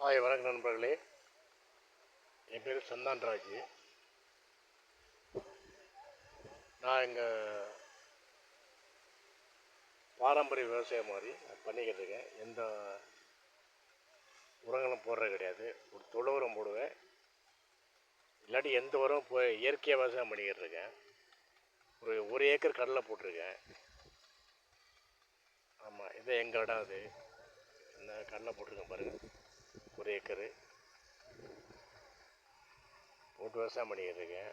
வணக்கம் நண்பர்களே. என் பேர் சந்தான்ராஜ். நான் எங்கள் பாரம்பரிய விவசாயம் மாதிரி பண்ணிக்கிட்டு இருக்கேன். எந்த உரங்களும் போடுறது கிடையாது. ஒரு தொழு உரம் போடுவேன், இல்லாட்டி எந்த உரம் இயற்கையாக விவசாயம் பண்ணிக்கிட்டு இருக்கேன். ஒரு ஏக்கர் கடலை போட்டிருக்கேன். ஆமாம், இதை எங்கள் இடம். அது இந்த கடலை போட்டிருக்கேன் பாருங்கள். ஒரு ஏக்கரு போட்டு விவசாயம் பண்ணிக்கிட்டு இருக்கேன்.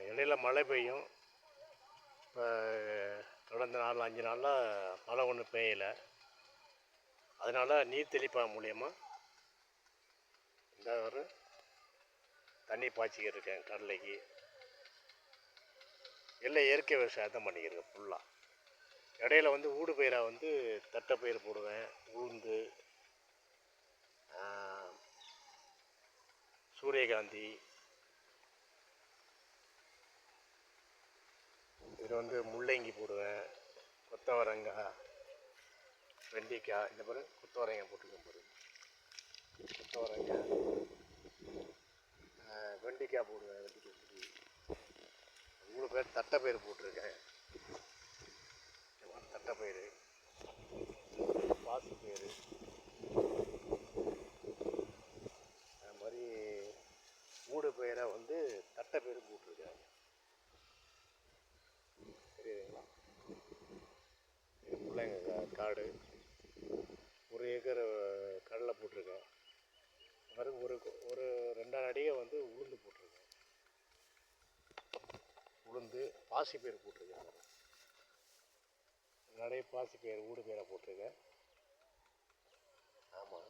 இடையில மழை பெய்யும். இப்போ கடந்த 4-5 நாளாக மழை ஒன்றும் பெய்யலை. அதனால் நீர் தெளிப்பான் மூலயமா இந்த ஒரு தண்ணி பாய்ச்சிக்கிட்டு இருக்கேன் கடலைக்கு. எல்லாம் இயற்கை விவசாயத்தை பண்ணிக்கிறேன் ஃபுல்லாக. இடையில ஊடு பயிராக தட்டைப்பயிர் போடுவேன், உளுந்து, சூரியகாந்தி, இது முள்ளங்கி போடுவேன், கொத்தவரங்காய், வெண்டைக்காய். இந்த மாதிரி கொத்தவரங்காய் போட்டுருக்கேன் பாருங்க. கொத்தவரங்காய், வெண்டைக்காய் போடுவேன். வெண்டைக்காய் பொடி 3 பேர் தட்டைப்பயிர் போட்டிருக்கேன். தட்டைப்பயிர், பாசிப்பயிர், அது மாதிரி மூடு பயிராக தட்டைப்பயிர் போட்டிருக்கேன். தெரியுதுங்களா? முள்ளங்கி காடு, ஒரு ஏக்கர் கடலை போட்டிருக்கேன். பிறகு ஒரு 2 அடியை உளுந்து போட்டிருக்கேன். உளுந்து, பாசிப்பயிர் போட்டிருக்கேன். நிறைய பாசிப்பயிர் ஊடு பயிராக போட்டிருக்கேன். ஆமாம்,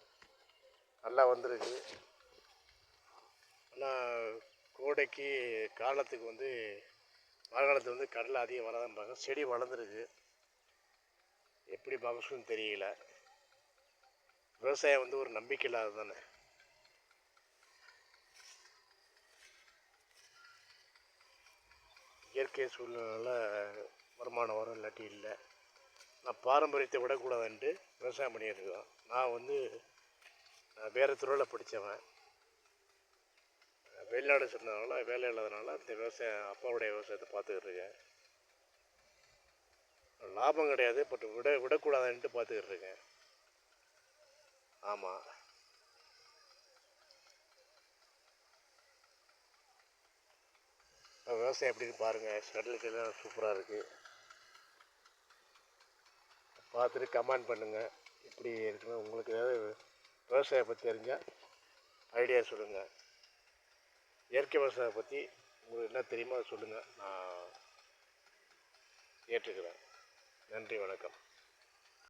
நல்லா வந்திருக்கு. ஆனால் கோடைக்கு காலத்துக்கு மழை காலத்துக்கு கடலை அதிகம் வராதுன்றாங்க. செடி வளர்ந்துருக்கு, எப்படி மகசூல்னு தெரியல. விவசாயம் ஒரு நம்பிக்கை இல்லாத தானே. இயற்கை சூழ்நிலை வருமானம் வரும், இல்லாட்டி இல்லை. நான் பாரம்பரியத்தை விடக்கூடாதுன்ட்டு விவசாயம் பண்ணியிருக்கோம். நான் வேறு துறையில் படித்தவன். வெளிநாடு சொன்னதுனால வேலை இல்லாதனால இந்த அப்பாவுடைய விவசாயத்தை பார்த்துக்கிட்டு இருக்கேன். லாபம் கிடையாது, பட் விடக்கூடாதுன்ட்டு பார்த்துக்கிட்டு இருக்கேன். ஆமாம், விவசாயம் எப்படின்னு பாருங்கள். ஸ்டெடிலிட்டிலாம் சூப்பராக இருக்குது. பார்த்துட்டு கமெண்ட் பண்ணுங்கள். இப்படி இருக்குன்னு உங்களுக்கு ஏதாவது விவசாயம் பற்றி தெரிஞ்சால் ஐடியா சொல்லுங்கள். இயற்கை விவசாயம் பற்றி உங்களுக்கு என்ன தெரியுமோ அதை சொல்லுங்கள், நான் ஏற்றுக்கிறேன். நன்றி, வணக்கம்.